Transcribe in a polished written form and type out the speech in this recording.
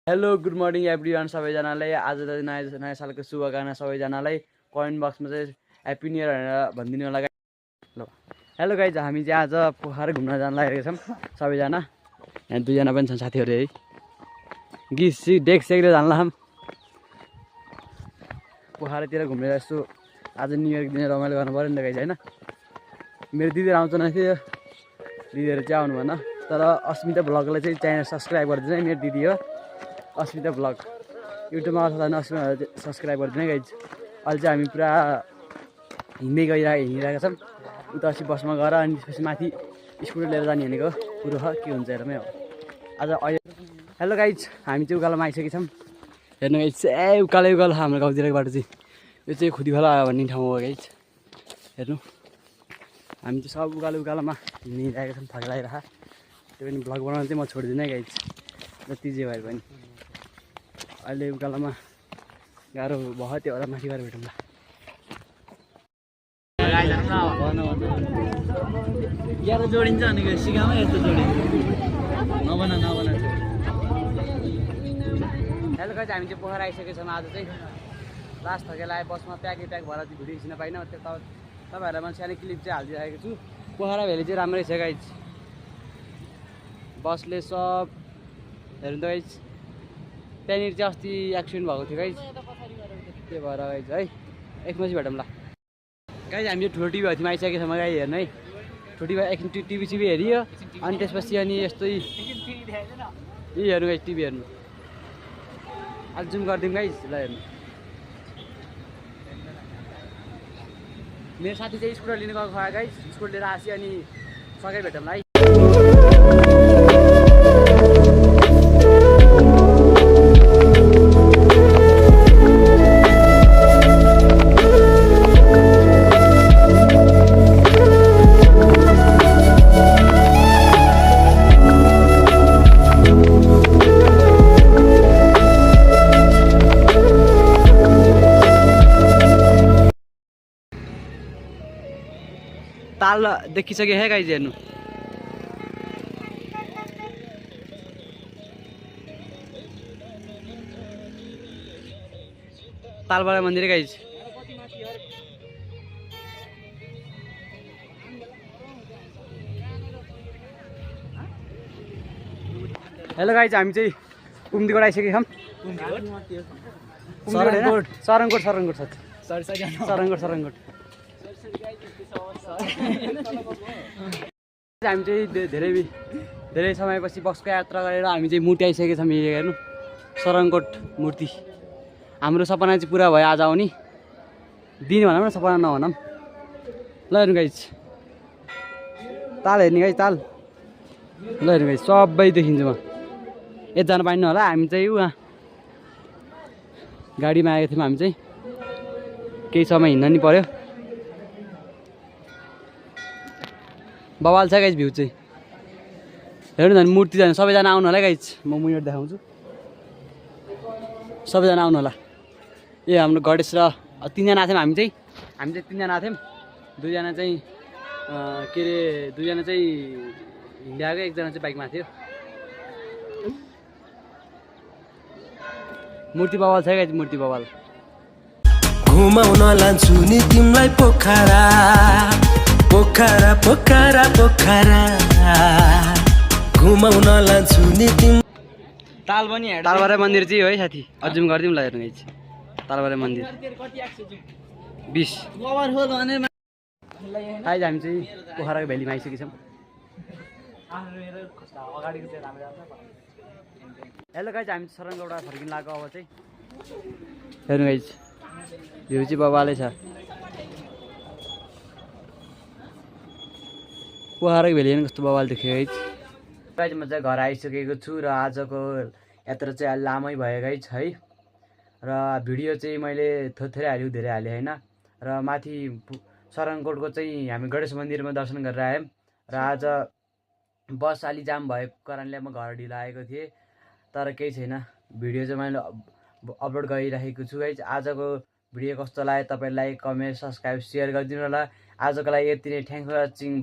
Hello good morning everyone सबैजनालाई। आज त नयाँ सालको शुभकामना सबैजनालाई। कमेन्ट बक्समा चाहिँ ह्याप्पी न्यु इयर भनेर भनिदिनु होला। ल हेलो गाइज, हामी चाहिँ आज पोखरा घुम्न जान लागेका छौँ सबैजना। यहाँ दुईजना पनि छन् साथीहरू है। गीत डेक सेकेर जानला पोखरातिर घुमेर यसो आज न्यु इयरको दिन रमाइलो गर्नु पऱ्यो नि त गाइज, होइन? मेरो दिदीहरू आउँछ न थियो, दिदीहरू चाहिँ आउनु भएन। तर अस्मिता भ्लगलाई चाहिँ च्यानल सब्सक्राइब गरिदिनु है। मेरो दिदी हो अस्मिता भ्लग, युट्युबमा आउँछ अस्मिता सब्सक्राइब गरिदिनु है गाइज। अहिले चाहिँ हामी पुरा हिँडिरहेका छौँ। उता अस्ति बसमा गएर अनि त्यसपछि माथि स्कुटर लिएर जाने भनेको कुरो हो, के हुन्छ हेरमै हो आज अहिले। हेलो गाइज, हामी चाहिँ उकालोमा आइसकेका छौँ। हेर्नु गाइज, उकालो हाम्रो गाउँतिरको बाटो चाहिँ यो चाहिँ खुदीखोला भन्ने ठाउँ हो गाइज। हेर्नु हामी चाहिँ सब उकालोमा हिँडिरहेका छौँ, थक लगाइरहेको। त्यो पनि भ्लग बनाउनु चाहिँ म छोडिदिनँ है गाइज, जति जे भए पनि। अहिले उकालोमा गाह्रो भयो, त्यो होला माथि गएर भेटौँ ल। ग्यारो जोडिन्छ भनेको सिकामा यस्तो जोडिन्छ, नबना हेलो गाइज, हामी चाहिँ पोखरा आइसकेको छौँ। आज चाहिँ लास्ट थकेला आए, बसमा प्याक भएर चाहिँ भिडियो खिच्न पाइनँ। त्यो तपाईँहरूलाई मैले सानो क्लिप चाहिँ हालिदिइरहेको छु। पोखरा भेली चाहिँ राम्रै छ गाइज, बसले सब हेर्नु त गाइज। त्यहाँनिर चाहिँ अस्ति एक्सिडेन्ट भएको थियो गाइज, त्यो भएर गाइज है। एकपछि भेटौँ ल गाइज। हामी चाहिँ ठुलो टिभी हथीमा आइसकेको छौँ गाइज। हेर्नु है, ठुलो टिभी एकछिन टिभी हेरियो अनि त्यसपछि अनि यस्तै यी हेर्नु गाइज, टिभी हेर्नु। अहिले जुम गरिदिउँ गाइज ल। हेर्नु मेरो साथी चाहिँ स्कुटर लिनु गएको खा गाइज, स्कुटर लिएर आसी अनि सबै भेटौँ ल है। ताल देखिसक्यो है गाइज, हेर्नु। तालबाडा मन्दिर गाइज। हेलो गाइज, हामी चाहिँ कुम्दीकोट आइसकेका छौँ। सरङकोट हामी चाहिँ धेरै समयपछि बसको यात्रा गरेर हामी चाहिँ मूर्ति आइसकेका छौँ। हेर्नु सरङकोट मूर्ति। हाम्रो सपना चाहिँ पुरा भयो आज आउने दिन भनौँ न, सपना नभनौँ ल। हेर्नु गाइज, ताल हेर्ने गाइज, ताल ल। हेर्नु गाइज, सबै देखिन्छ। म यति जान पाइन्न होला। हामी चाहिँ उहाँ गाडीमा आएको थियौँ। हामी चाहिँ केही समय हिँड्न नि पऱ्यो। बवाल छ गाइज भ्यू चाहिँ, हेर्नु न। मूर्ति जानु सबैजना आउनु होला गाइज, म मुनिबाट देखाउँछु। सबैजना आउनु होला। ए हाम्रो गणेश र तिनजना आएको थियौँ। हामी चाहिँ तिनजना आएको थियौँ। दुईजना चाहिँ के अरे, दुईजना चाहिँ हिँडाएको, एकजना चाहिँ बाइकमा थियो। मूर्ति बवाल छ गाइज, मूर्ति बवाल। घुमाउन लान्छु नि तिमीलाई पोखरा, पोखरा पोखरा पोखरा, घुमाउन लान्छु नि तिमी। तालबाडा मन्दिर चाहिँ हो है साथी, अझुम गरिदिउँ ल। हेर्नु गाइज, तालबाडा मन्दिर 20 गाइज। हामी चाहिँ पोखराको भ्यालीमा आइसकेका छौँ। हेलो गाइज, हामी सरङकोटबाट फर्किन लाग्यो अब चाहिँ। हेर्नु गाइज, भ्यू चाहिँ बबालै छ। पोखराको भ्याली हेर्नु कस्तो बबाल देख्यो गाइज। गाइज म चाहिँ घर आइसकेको छु र आजको यात्रा चाहिँ लामै भयो गाइज है। र भिडियो चाहिँ मैले थोरै हाल्यो, धेरै हालेँ होइन। र माथि सरङकोटको चाहिँ हामी गणेश मन्दिरमा दर्शन गरेर आयौँ। र आज बस अलि जाम भएको कारणले म घर ढिलो आएको थिएँ। तर केही छैन, भिडियो चाहिँ मैले अपलोड गरिराखेको छु गाइज। आजको भिडियो कस्तो लाग्यो तपाईँलाई कमेन्ट, सब्सक्राइब, सेयर गरिदिनु होला। आजको लागि यति नै। Thanks for watching.